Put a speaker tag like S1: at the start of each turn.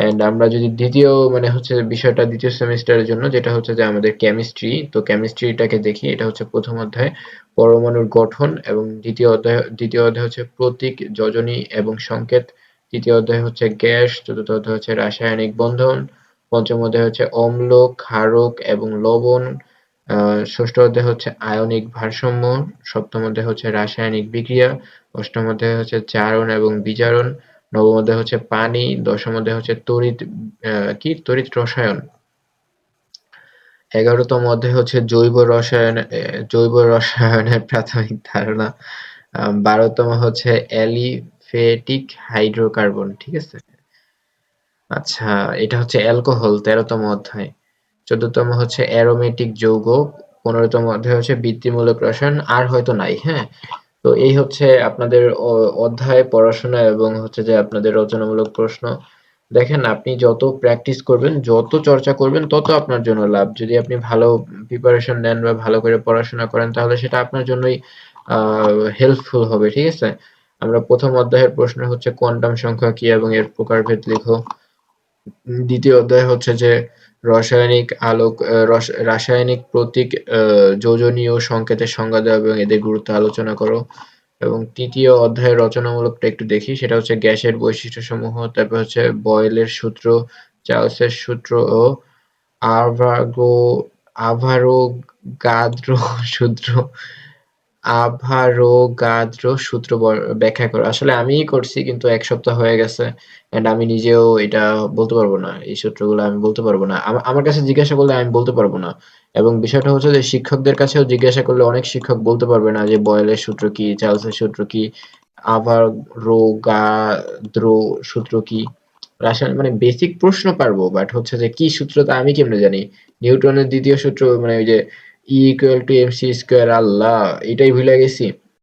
S1: And আমরা যদি দ্বিতীয় মানে হচ্ছে বিষয়টা দ্বিতীয় সেমিস্টারের জন্য যেটা হচ্ছে যে আমাদের কেমিস্ট্রি, তো কেমিস্ট্রিটাকে দেখি। এটা হচ্ছে প্রথম অধ্যায় পরমাণুর গঠন, এবং দ্বিতীয় অধ্যায় হচ্ছে প্রতীক, যোজনী এবং সংকেত। তৃতীয় অধ্যায় হচ্ছে গ্যাস। চতুর্থ অধ্যায় হচ্ছে রাসায়নিক বন্ধন। পঞ্চম অধ্যায় হচ্ছে অম্ল, ক্ষারক এবং লবণ। ষষ্ঠ অধ্যায় হচ্ছে আয়নিক ভারসাম্য। সপ্তম অধ্যায় হচ্ছে রাসায়নিক বিক্রিয়া। অষ্টম অধ্যায় হচ্ছে জারণ এবং বিজারণ। নবম অধ্যায় হচ্ছে পানি। দশম অধ্যায় হচ্ছে তড়িৎ রসায়ন। ১১তম অধ্যায় হচ্ছে জৈব রসায়নের প্রাথমিক ধারণা। ১২তম হচ্ছে অ্যালিফ্যাটিক হাইড্রোকার্বন। ঠিক আছে? আচ্ছা, এটা হচ্ছে অ্যালকোহল, ১৩তম অধ্যায়। ১৪তম হচ্ছে অ্যারোমেটিক যৌগ। ১৫তম অধ্যায় হচ্ছে বৃত্তিমূলক রসায়ন। আর হয়তো নাই, হ্যাঁ? তো এই হচ্ছে আপনাদের অধ্যায় পড়াশোনা এবং হচ্ছে যে আপনাদের রচনামূলক প্রশ্ন। দেখেন, আপনি যত প্র্যাকটিস করবেন, যত চর্চা করবেন, তত আপনার জন্য লাভ। যদি আপনি ভালো প্রিপারেশন নেন বা ভালো করে পড়াশোনা করেন, তাহলে সেটা আপনার জন্যই হেল্পফুল হবে। ঠিক আছে? আমরা প্রথম অধ্যায়ের প্রশ্ন হচ্ছে কোয়ান্টাম সংখ্যা কি এবং এর প্রকারভেদ লিখো। দ্বিতীয় অধ্যায় হচ্ছে যে রাসায়নিক প্রতীক, যোজনী ও সংকেতের সংজ্ঞা দাও এবং এদের গুরুত্ব আলোচনা করো। এবং তৃতীয় অধ্যায়ের রচনামূলকটা একটু দেখি। সেটা হচ্ছে গ্যাসের বৈশিষ্ট্যসমূহ, তারপর হচ্ছে বয়েলের সূত্র, চার্লসের সূত্র ও আভাগো আভারোগাদ্রো সূত্র আভারোগাদ্রো সূত্র ব্যাখ্যা করো। আসলে আমিই করছি, কিন্তু ১ সপ্তাহ হয়ে গেছে। অ্যান্ড আমি নিজেও এটা বলতে পারবো না। এই সূত্রগুলো আমি বলতে পারবো না। আমার কাছে জিজ্ঞাসা করলে আমি বলতে পারবো না। এবং বিষয়টা হচ্ছে যে শিক্ষকদের কাছেও জিজ্ঞাসা করলে অনেক শিক্ষক বলতে পারবে না যে বয়েলের সূত্র কি, চার্লসের সূত্র কি, আভারোগাদ্রো সূত্র কি। রাসায়ন মানে বেসিক প্রশ্ন পারবো, বাট হচ্ছে যে কি সূত্র তা আমি কেমনে জানি? নিউটনের দ্বিতীয় সূত্র, মানে ওই যে E = mc², আল্লাহ, এটাই ভুলে গেছি।